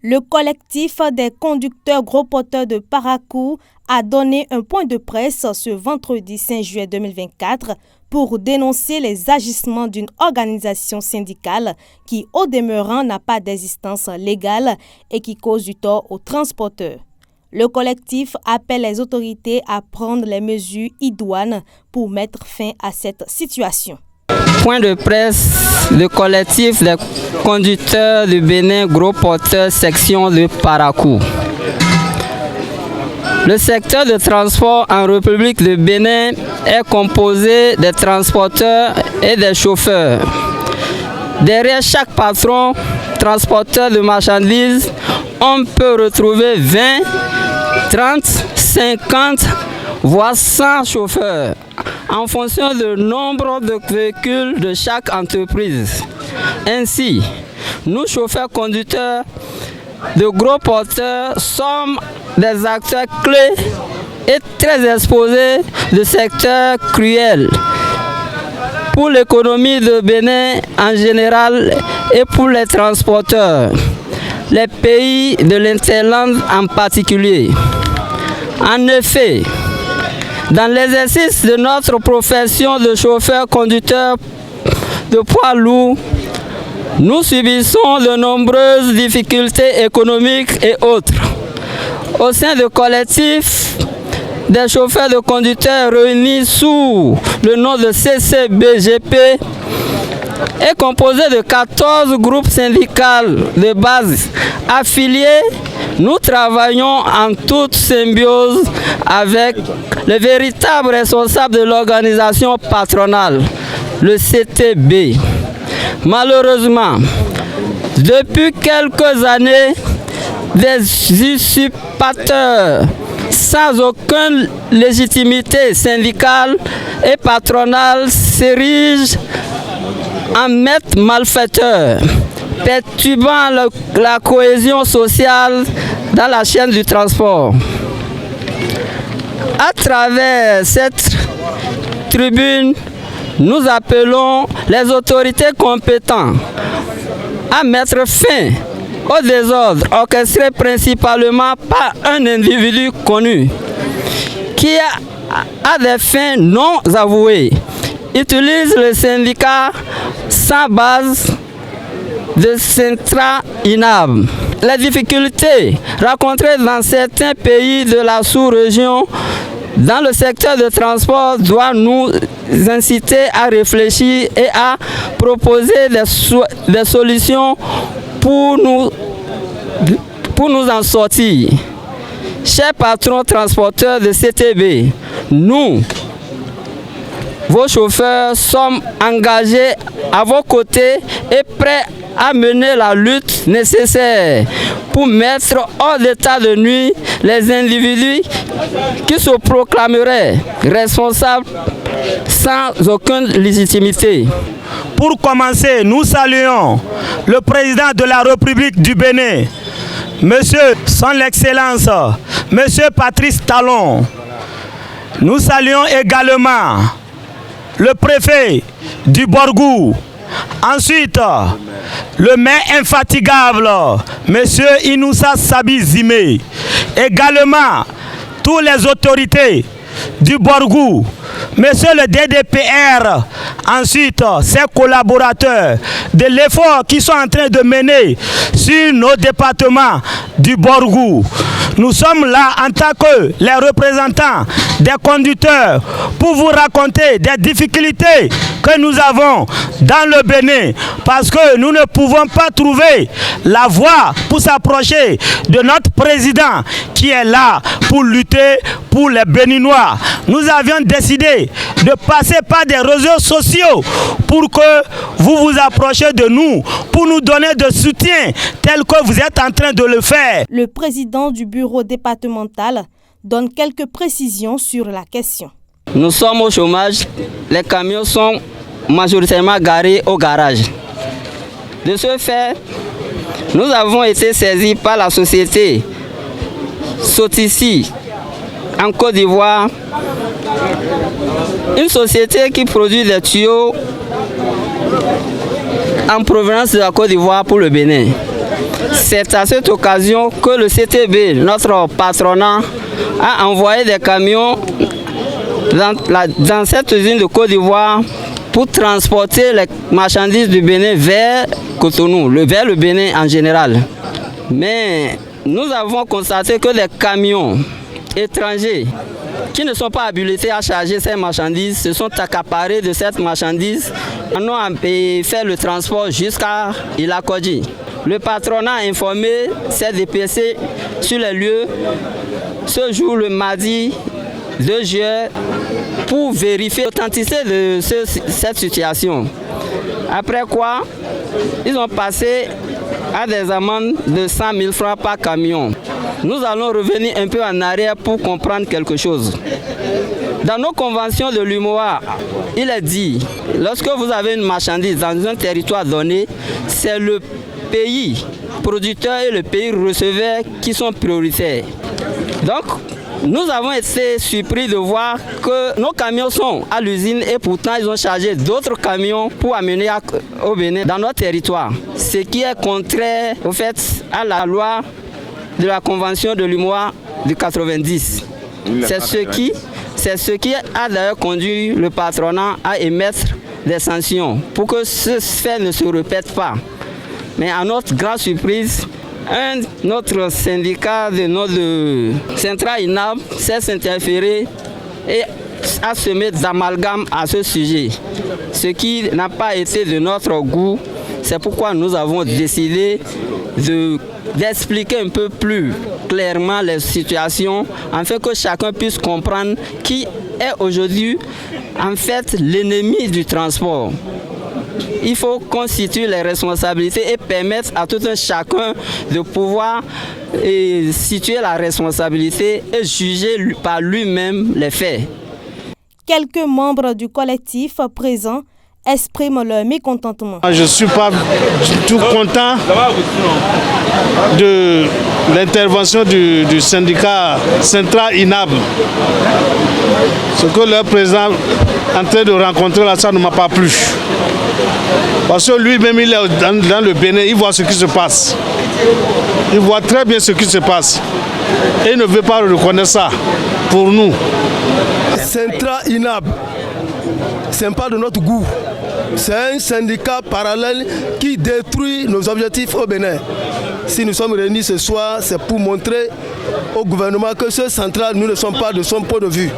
Le collectif des conducteurs gros porteurs de Parakou a donné un point de presse ce vendredi 5 juillet 2024 pour dénoncer les agissements d'une organisation syndicale qui, au demeurant, n'a pas d'existence légale et qui cause du tort aux transporteurs. Le collectif appelle les autorités à prendre les mesures idoines pour mettre fin à cette situation. Point de presse, le collectif des conducteurs du Bénin gros porteurs section de Parakou. Le secteur de transport en République de Bénin est composé des transporteurs et des chauffeurs. Derrière chaque patron transporteur de marchandises, on peut retrouver 20, 30, 50, voire 100 chauffeurs, en fonction du nombre de véhicules de chaque entreprise. Ainsi, nous chauffeurs conducteurs de gros porteurs sommes des acteurs clés et très exposés de secteurs cruels pour l'économie de Bénin en général et pour les transporteurs, les pays de l'Interland en particulier. En effet, dans l'exercice de notre profession de chauffeur-conducteur de poids lourds, nous subissons de nombreuses difficultés économiques et autres. Au sein du collectif des chauffeurs de conducteurs réunis sous le nom de CCBGP est composé de 14 groupes syndicaux de base affiliés. Nous travaillons en toute symbiose avec le véritable responsable de l'organisation patronale, le CTB. Malheureusement, depuis quelques années, des usurpateurs sans aucune légitimité syndicale et patronale s'érigent en maîtres malfaiteurs, perturbant la cohésion sociale dans la chaîne du transport. À travers cette tribune, nous appelons les autorités compétentes à mettre fin au désordre orchestré principalement par un individu connu qui a des fins non avouées, utilise le syndicat sans base de centra inab. Les difficultés rencontrées dans certains pays de la sous-région dans le secteur de transport doivent nous inciter à réfléchir et à proposer des solutions pour nous en sortir. Chers patrons transporteurs de CTB, nous, vos chauffeurs, sommes engagés à vos côtés et prêts à mener la lutte nécessaire pour mettre hors d'état de nuire les individus qui se proclameraient responsables sans aucune légitimité. Pour commencer, nous saluons le président de la République du Bénin, Monsieur Son Excellence, Monsieur Patrice Talon. Nous saluons également le préfet du Borgou. Ensuite, le maire infatigable, Monsieur Inoussa Sabi Zimé. Également, toutes les autorités du Borgou, Monsieur le DDPR, ensuite ses collaborateurs, de l'effort qu'ils sont en train de mener sur nos départements du Borgou. Nous sommes là en tant que les représentants des conducteurs pour vous raconter des difficultés que nous avons dans le Bénin parce que nous ne pouvons pas trouver la voie pour s'approcher de notre président qui est là pour lutter pour les Béninois. Nous avions décidé de passer par des réseaux sociaux pour que vous vous approchiez de nous, pour nous donner de soutien tel que vous êtes en train de le faire. Le président du bureau départemental donne quelques précisions sur la question. Nous sommes au chômage, les camions sont majoritairement garés au garage. De ce fait, nous avons été saisis par la société Sotici en Côte d'Ivoire, une société qui produit des tuyaux en provenance de la Côte d'Ivoire pour le Bénin. C'est à cette occasion que le CTB, notre patronat, a envoyé des camions dans cette usine de Côte d'Ivoire pour transporter les marchandises du Bénin vers Cotonou, vers le Bénin en général. Mais nous avons constaté que des camions étrangers qui ne sont pas habilités à charger ces marchandises se sont accaparés de cette marchandise et ont fait le transport jusqu'à Ilakodji. Le patronat a informé ses DPC sur les lieux ce jour, le mardi 2 juillet, pour vérifier l'authenticité de cette situation. Après quoi, ils ont passé à des amendes de 100 000 francs par camion. Nous allons revenir un peu en arrière pour comprendre quelque chose. Dans nos conventions de l'UMOA, il est dit, lorsque vous avez une marchandise dans un territoire donné, c'est le pays producteur et le pays receveur qui sont prioritaires. Donc, nous avons été surpris de voir que nos camions sont à l'usine et pourtant ils ont chargé d'autres camions pour amener au Bénin dans notre territoire. Ce qui est contraire au fait à la loi de la convention de l'UMOA de 90. C'est ce qui a d'ailleurs conduit le patronat à émettre des sanctions pour que ce fait ne se répète pas. Mais à notre grande surprise, notre syndicat de notre Centra INAB s'est interféré et a semé d'amalgame à ce sujet. Ce qui n'a pas été de notre goût, c'est pourquoi nous avons décidé d'expliquer un peu plus clairement les situations afin que chacun puisse comprendre qui est aujourd'hui en fait l'ennemi du transport. Il faut constituer les responsabilités et permettre à tout un chacun de pouvoir situer la responsabilité et juger par lui-même les faits. Quelques membres du collectif présents expriment leur mécontentement. Je ne suis pas tout content de l'intervention du syndicat Centra INAB. Ce que le président est en train de rencontrer là, ça ne m'a pas plu. Parce que lui-même, il est dans le Bénin, il voit ce qui se passe. Il voit très bien ce qui se passe. Et il ne veut pas reconnaître ça pour nous. Centra INAB, ce n'est pas de notre goût. C'est un syndicat parallèle qui détruit nos objectifs au Bénin. Si nous sommes réunis ce soir, c'est pour montrer au gouvernement que ce central, nous ne sommes pas de son point de vue.